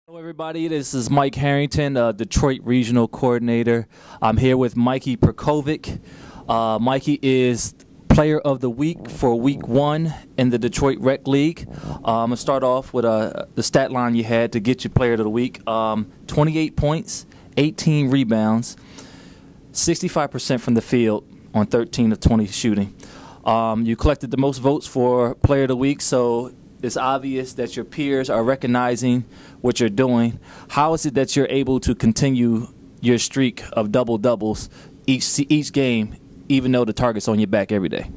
Hello everybody, this is Mike Harrington, Detroit Regional Coordinator. I'm here with MikeyP. Mikey is Player of the Week for Week 1 in the Detroit Rec League. I'm going to start off with the stat line you had to get you Player of the Week. 28 points, 18 rebounds, 65% from the field on 13 of 20 shooting. You collected the most votes for Player of the Week, so it's obvious that your peers are recognizing what you're doing. How is it that you're able to continue your streak of double-doubles each game, even though the target's on your back every day?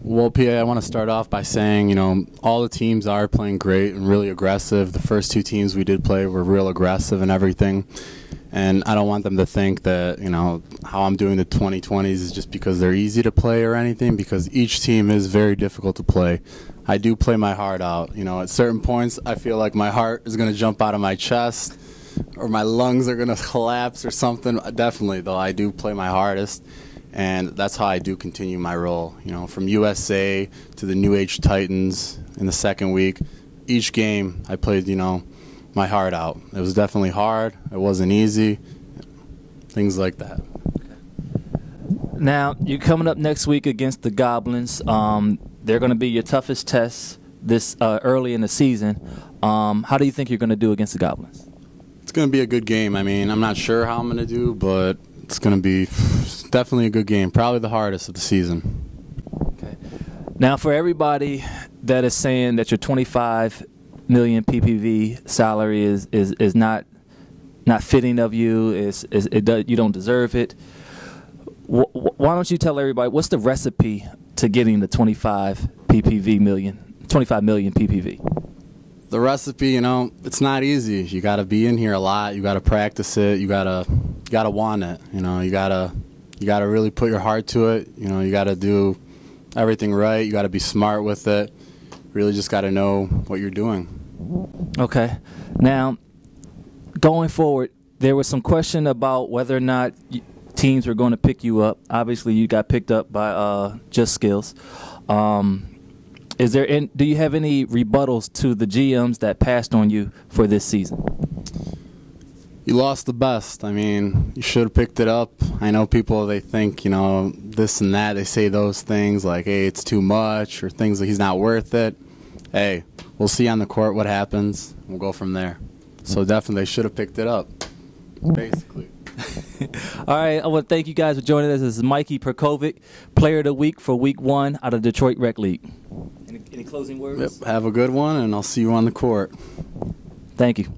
Well, PA, I want to start off by saying, all the teams are playing great and really aggressive. The first two teams we did play were real aggressive and everything. And I don't want them to think that, how I'm doing the 2020s is just because they're easy to play or anything, because each team is very difficult to play. I do play my heart out. At certain points, I feel like my heart is going to jump out of my chest or my lungs are going to collapse or something. Definitely, though, I do play my hardest, and that's how I do continue my role. From USA to the New Age Titans in the second week, each game I played, my heart out. It was definitely hard. It wasn't easy. Things like that. Now, you're coming up next week against the Goblins. They're going to be your toughest test this early in the season. How do you think you're going to do against the Goblins? It's going to be a good game. I'm not sure how I'm going to do, but it's going to be definitely a good game. Probably the hardest of the season. Okay. Now, for everybody that is saying that your $25 million PPV salary is not fitting of you, you don't deserve it. Why don't you tell everybody what's the recipe to getting the 25 million PPV? The recipe, it's not easy. You got to be in here a lot. You got to practice it. You got to want it. You got to really put your heart to it. You got to do everything right. You got to be smart with it. Really just got to know what you're doing. Okay. Now, going forward, there was some question about whether or not teams were going to pick you up. Obviously, you got picked up by Just Skills. Do you have any rebuttals to the GMs that passed on you for this season? You lost the best. You should have picked it up. I know people, they think, this and that. They say those things like, hey, it's too much, or things like he's not worth it. Hey, we'll see on the court what happens. We'll go from there. So definitely they should have picked it up, basically. All right, I want to thank you guys for joining us. This is MikeyP, Player of the Week for Week 1 out of Detroit Rec League. Any closing words? Yep, have a good one, and I'll see you on the court. Thank you.